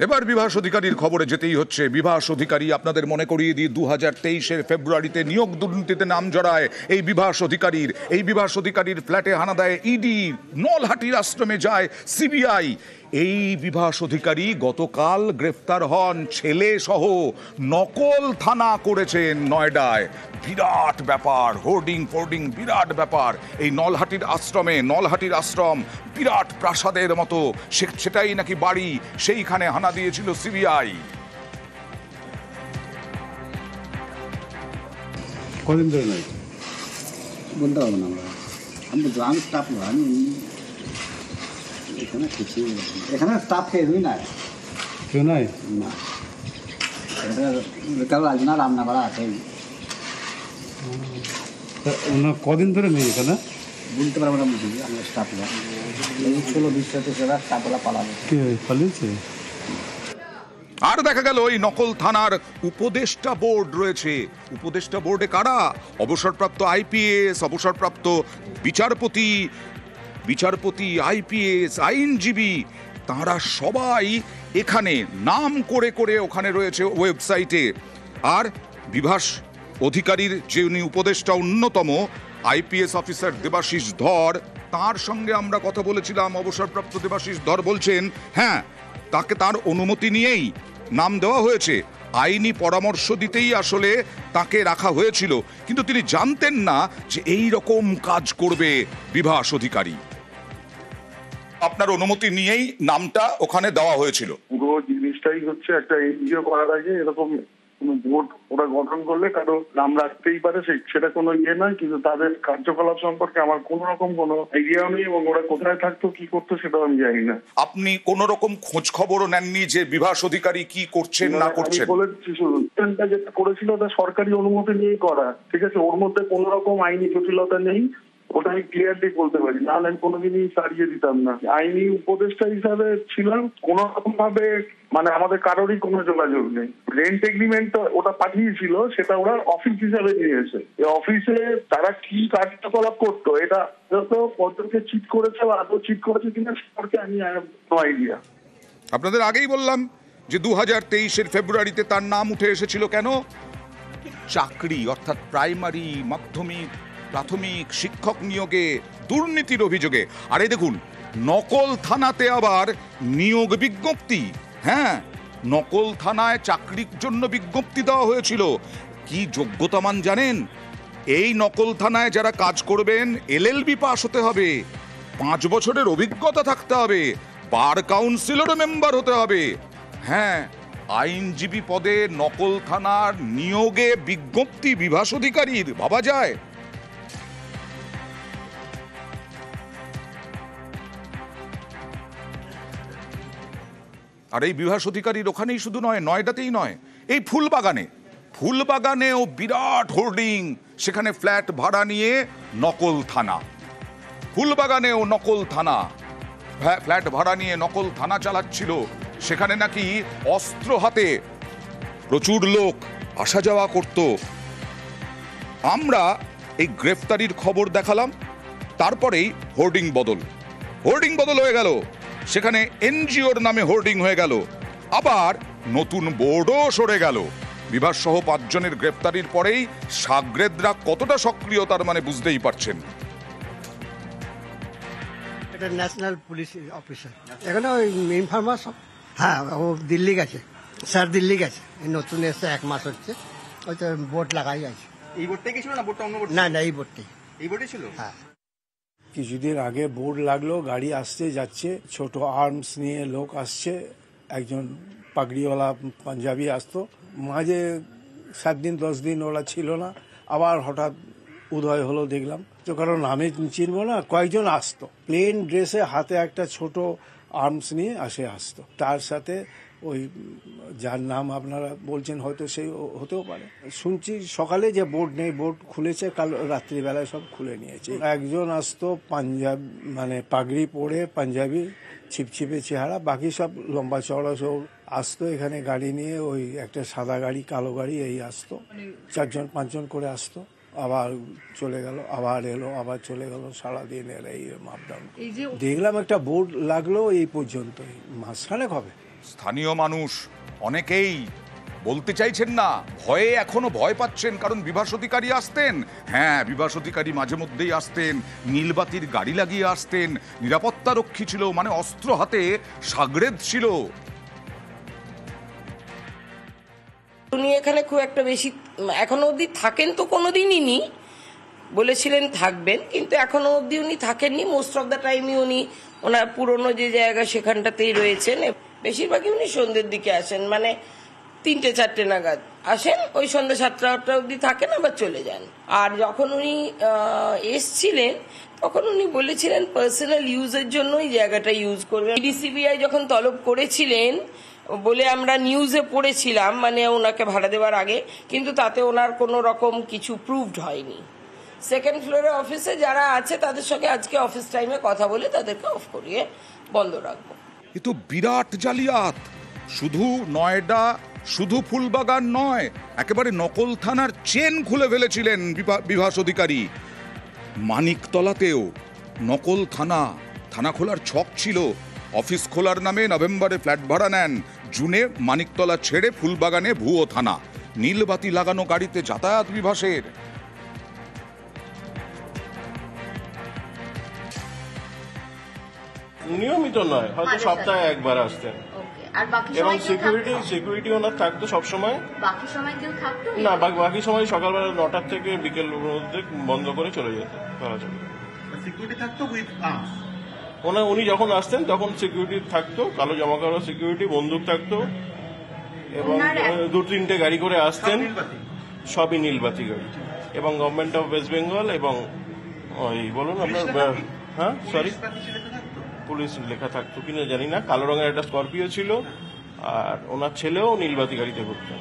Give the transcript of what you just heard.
এবার বিভাস অধিকারীর খবরে যেতেই হচ্ছে। বিভাস অধিকারী, আপনাদের মনে করিয়ে দিই, 2023-এর ফেব্রুয়ারিতে নিয়োগ দুর্নীতিতে নাম জড়ায় এই বিভাস অধিকারীর ফ্ল্যাটে হানা দেয় ইডি, নলহাটির আশ্রমে যায় সিবিআই। এই বিভাস অধিকারী গতকাল গ্রেফতার হন, ছেলে সহ নকল থানা করেছেন নয়ডায়। বিরাট ব্যাপার, হোর্ডিং বিরাট ব্যাপার। এই নলহাটির আশ্রম বিরাট প্রাসাদের মতো, সেটাই নাকি বাড়ি, সেইখানে হানা দিয়েছিল সিবিআই। কদিন ধরে নয় বলতে পারবো না, আমি স্টাফ নয়, আমি এখানে স্টাফ কেউই নাই। কেউ নাই না, কারো আসবে না, রান্না করা আছে। ওনার কদিন ধরে নেই এখানে বলতে পারবো না, বুঝি আমরা স্টাফ না, 16-20 স্টাফরা পালিয়েছে। আর দেখা গেল এই নকল থানার উপদেষ্টা বোর্ড রয়েছে। উপদেষ্টা বোর্ডে কারা? অবসরপ্রাপ্ত আইপিএস, অবসরপ্রাপ্ত বিচারপতি, আইপিএস, আইনজীবী, তারা সবাই এখানে নাম করে ওখানে রয়েছে ওয়েবসাইটে। আর বিভাস অধিকারীর যিনি উপদেষ্টা অন্যতম আইপিএস অফিসার দেবাশিস ধর, তার সঙ্গে আমরা কথা বলেছিলাম। অবসরপ্রাপ্ত দেবাশিস ধর বলছেন, হ্যাঁ, তার অনুমতি নিয়েই নাম দেওয়া হয়েছে, আইনি পরামর্শ দিতেই আসলে তাকে রাখা হয়েছিল, কিন্তু তিনি জানতেন না যে এই রকম কাজ করবে বিভাস অধিকারী। আপনার অনুমতি নিয়েই নামটা ওখানে দেওয়া হয়েছিল। পুরো জিনিসটাই হচ্ছে একটা এনজিও করার আগে এরকম বোর্ড ওরা গঠন করলে কারো নাম রাখতেই পারে, সেটা কোনো ইয়ে নয়, কিন্তু তাদের কার্যকলাপ সম্পর্কে আমার কোন রকম কোনো আইডিয়া নেই, এবং ওরা কোথায় থাকতো কি করতো সেটাও আমি জানি না। আপনি কোন রকম খোঁজ খবরও নেননি যে বিভাস অধিকারী কি করছেন না করছেন? বলেছি শুধু যেটা করেছিল ওটা সরকারি অনুমতি নিয়েই করা, ঠিক আছে, ওর মধ্যে কোন রকম আইনি জটিলতা নেই, ওটা আমি ক্লিয়ারলি বলতে পারি, নাহলে আমি কোনোদিনই সারিয়ে দিতাম না। আইনি উপদেষ্টা হিসাবে ছিলাম, কোন রকম ভাবে মানে আমাদের কারোরই কোনো যোগাযোগ নেই। রেন্ট এগ্রিমেন্ট ওটা পাঠিয়েছিল, সেটা ওরা অফিস হিসাবে নিয়েছে। এই অফিসে তারা কি কার্যকলাপ করতো, এটা কতকে চিট করেছে বা আদৌ চিট করেছে কিনা সম্পর্কে আমি নো আইডিয়া। আপনাদের আগেই বললাম যে 2023-এর ফেব্রুয়ারিতে তার নাম উঠে এসেছিল। কেন? চাকরি, অর্থাৎ প্রাইমারি, মাধ্যমিক, প্রাথমিক শিক্ষক নিয়োগে দুর্নীতির অভিযোগে। আর এই দেখুন, নকল থানাতে আবার নিয়োগ বিজ্ঞপ্তি। হ্যাঁ, নকল থানায় চাকরির জন্য বিজ্ঞপ্তি দেওয়া হয়েছিল। কি যোগ্যতামান জানেন? এই নকল থানায় যারা কাজ করবেন এলএলবি পাস হতে হবে, 5 বছরের অভিজ্ঞতা থাকতে হবে, বার কাউন্সিলর মেম্বার হতে হবে। হ্যাঁ, আইনজীবী পদে নকল থানার নিয়োগে বিজ্ঞপ্তি বিভাস অধিকারীর, ভাবা যায়? আর এই বিভাস অধিকারীর ওখানেই শুধু নয়, নয়ডাতেই নয়, এই ফুলবাগানেও বিরাট হোর্ডিং, সেখানে ফ্ল্যাট ভাড়া নিয়ে নকল থানা। ফুলবাগানেও নকল থানা, ফ্ল্যাট ভাড়া নিয়ে নকল থানা চালাচ্ছিল। সেখানে নাকি অস্ত্র হাতে প্রচুর লোক আসা যাওয়া করত। আমরা এই গ্রেফতারির খবর দেখালাম, তারপরেই হোর্ডিং বদল হয়ে গেল। সেখানে এনজিওর নামে হোর্ডিং হয়ে গেল, আবার নতুন বোর্ডও সরে গেল। বিভাস সহ 5 জনের গ্রেফতারির পরেই সাগরেদরা কতটা সক্রিয় তার মানে বুঝতেই পারছেন। এটা ন্যাশনাল পুলিশ অফিসার, এখানে ওই ইনফরমার সব। হ্যাঁ, ও দিল্লি গেছে, স্যার দিল্লি গেছে, নতুন এসে 1 মাস হচ্ছে, ওই তো বোর্ড লাগাই আছে। এই বোর্ডটাই কি ছিল না বোর্ডটা অন্য বোর্ড? না, এই বোর্ডই ছিল। হ্যাঁ, কিছুদিন আগে বোর্ড লাগলো, গাড়ি আসছে যাচ্ছে, ছোট আর্মস নিয়ে লোক আসছে, একজন পাগড়িওয়ালা পাঞ্জাবি আসতো, মাঝে 7 দিন 10 দিন ওরা ছিল না, আবার হঠাৎ উদয় হলো দেখলাম। তো কারণ নামে চিনব না, কয়েকজন আসতো প্লেন ড্রেসে, হাতে একটা ছোট আর্মস নিয়ে আসতো। তার সাথে ওই যার নাম আপনারা বলছেন হয়তো সেই হতেও পারে। শুনছি সকালে যে বোর্ড নেই, বোর্ড খুলেছে, কাল রাত্রিবেলায় সব খুলে নিয়েছে। একজন আসতো পাঞ্জাব মানে পাগড়ি পরে, পাঞ্জাবি, ছিপছিপে চেহারা, বাকি সব লম্বা চওড়া সব আসতো এখানে গাড়ি নিয়ে। ওই একটা সাদা গাড়ি, কালো গাড়ি, এই আসতো, 4-5 জন করে আসতো, আবার চলে গেল, আবার এলো, আবার চলে গেল, সারাদিন এর এই মাপডাউন। দেখলাম একটা বোর্ড লাগলো এই পর্যন্তই, মাসখানেক হবে। স্থানীয় মানুষ অনেকেই বলতে চাইছেন না, ভয়ে এখনো ভয় পাচ্ছেন, কারণ বিভাস অধিকারী আসতেন। হ্যাঁ, বিভাস অধিকারী মাঝে মধ্যেই আসতেন, নীলবাতির গাড়ি লাগিয়ে আসতেন, নিরাপত্তা রক্ষী ছিল, মানে অস্ত্র হাতে সাগরেদ ছিল। উনি এখানে খুব একটা বেশি এখনো অবধি থাকেন তো কোনোদিনই নি, বলেছিলেন থাকবেন, কিন্তু এখনো অবধি উনি থাকেননি। মোস্ট অফ দ্য টাইমই উনি ওনার পুরনো যে জায়গা সেখানটাতেই রয়েছেন। বেশিরভাগই উনি সন্ধ্যের দিকে আসেন, মানে 3-4 নাগাদ আসেন, ওই সন্ধ্যা 7-8 অবধি থাকেন, আবার চলে যান। আর যখন উনি এসছিলেন তখন উনি বলেছিলেন পার্সোনাল ইউজের জন্য এই জায়গাটা ইউজ করবেন। ডিসিবিআই যখন তলব করেছিলেন বলে আমরা নিউজে পড়েছিলাম, মানে ওনাকে ভাড়া দেওয়ার আগে, কিন্তু তাতে ওনার কোনো রকম কিছু প্রুভড হয়নি। সেকেন্ড ফ্লোরে অফিসে যারা আছে তাদের সঙ্গে আজকে অফিস টাইমে কথা বলে তাদেরকে অফ করিয়ে বন্ধ রাখবো। এ তো বিরাট জালিয়াত। শুধু নয়ডা, শুধু ফুলবাগান নয়, একেবারে নকল থানার চেন খুলে ফেলেছিলেন বিভাস অধিকারী। মানিকতলাতেও নকল থানা খোলার ছক ছিল। অফিস খোলার নামে নভেম্বরে ফ্ল্যাট ভাড়া নেন, জুনে মানিকতলা ছেড়ে ফুলবাগানে ভুয়ো থানা, নীলবাতি লাগানো গাড়িতে যাতায়াত বিভাসের। নিয়মিত নয়, হয়তো সপ্তাহে একবার আসতেন। আর বাকি এবং সময় সিকিউরিটি ওনার থাকতো সবসময়। বাকি সময় কেউ থাকতো না, বাকি সময় সকালবেলা 9টা থেকে বিকেল মধ্যে বন্ধ করে চলে যেত। সিকিউরিটি থাকতো উইথ আর্মস। উনি যখন আসতেন তখন সিকিউরিটি থাকতো, কালো জামা কালো সিকিউরিটি, বন্দুক থাকতো, এবং 2-3টে গাড়ি করে আসতেন, সবই নীলবাতি গাড়ি, এবং গভর্নমেন্ট অফ ওয়েস্ট বেঙ্গল, এবং ওই বলুন আপনার, হ্যাঁ সরি, পুলিশ লেখা থাকতো কিনা জানি না। কালো রঙের একটা স্করপিও ছিল, আর ওনার ছেলেও নীলবাতি গাড়িতে ঘুরতেন।